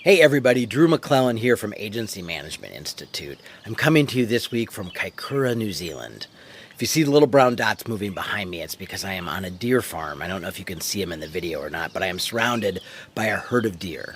Hey everybody, Drew McClellan here from Agency Management Institute. I'm coming to you this week from Kaikoura, New Zealand. If you see the little brown dots moving behind me, it's because I am on a deer farm. I don't know if you can see them in the video or not, but I am surrounded by a herd of deer.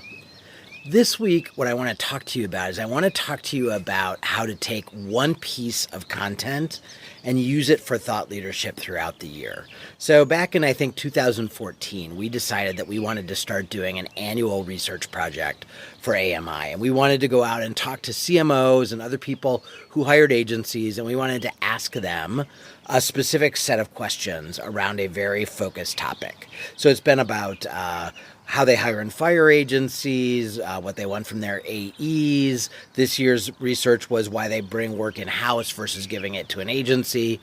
This week, what I want to talk to you about is I want to talk to you about how to take one piece of content and use it for thought leadership throughout the year. So back in, I think, 2014, we decided that we wanted to start doing an annual research project for AMI. And we wanted to go out and talk to CMOs and other people who hired agencies, and we wanted to ask them a specific set of questions around a very focused topic. So it's been about how they hire and fire agencies, what they want from their AEs. This year's research was why they bring work in-house versus giving it to an agency.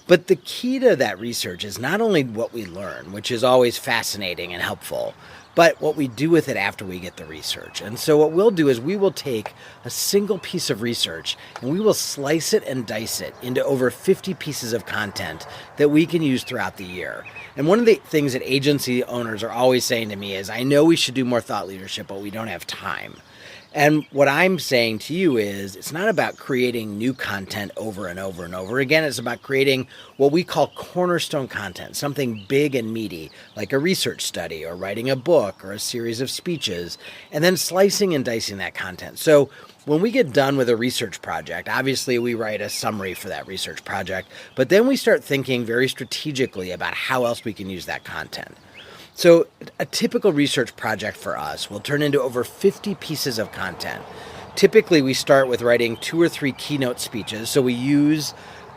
But the key to that research is not only what we learn, which is always fascinating and helpful, but what we do with it after we get the research. And so what we'll do is we will take a single piece of research and we will slice it and dice it into over 50 pieces of content that we can use throughout the year. And one of the things that agency owners are always saying to me is, I know we should do more thought leadership, but we don't have time. And what I'm saying to you is it's not about creating new content over and over and over again. It's about creating what we call cornerstone content, something big and meaty, like a research study or writing a book or a series of speeches, and then slicing and dicing that content. So when we get done with a research project, obviously we write a summary for that research project, but then we start thinking very strategically about how else we can use that content. So a typical research project for us will turn into over 50 pieces of content. Typically, we start with writing 2 or 3 keynote speeches. So we use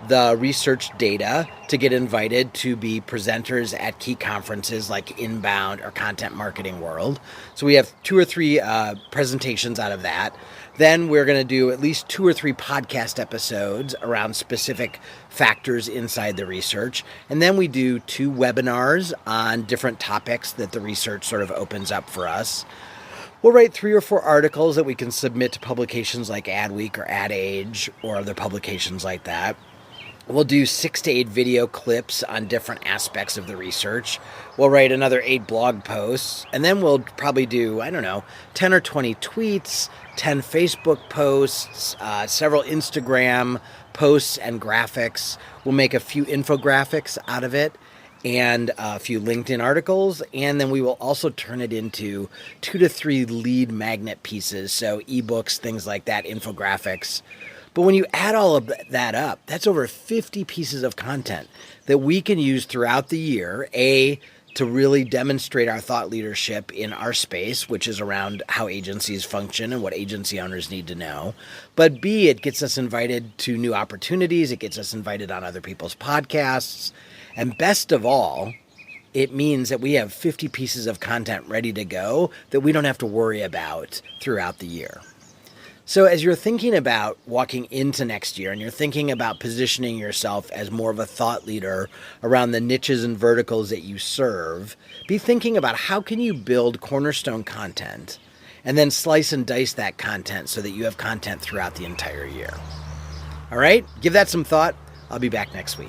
the research data to get invited to be presenters at key conferences like Inbound or Content Marketing World. So we have 2 or 3 presentations out of that. Then we're going to do at least 2 or 3 podcast episodes around specific factors inside the research. And then we do 2 webinars on different topics that the research sort of opens up for us. We'll write 3 or 4 articles that we can submit to publications like Adweek or Ad Age or other publications like that. We'll do 6 to 8 video clips on different aspects of the research. We'll write another 8 blog posts, and then we'll probably do, 10 or 20 tweets, 10 Facebook posts, several Instagram posts and graphics. We'll make a few infographics out of it and a few LinkedIn articles, and then we will also turn it into 2 to 3 lead magnet pieces, so ebooks, things like that, infographics. But when you add all of that up, that's over 50 pieces of content that we can use throughout the year, A, to really demonstrate our thought leadership in our space, which is around how agencies function and what agency owners need to know. But B, it gets us invited to new opportunities. It gets us invited on other people's podcasts. And best of all, it means that we have 50 pieces of content ready to go that we don't have to worry about throughout the year. So as you're thinking about walking into next year and you're thinking about positioning yourself as more of a thought leader around the niches and verticals that you serve, be thinking about how can you build cornerstone content and then slice and dice that content so that you have content throughout the entire year. All right, give that some thought. I'll be back next week.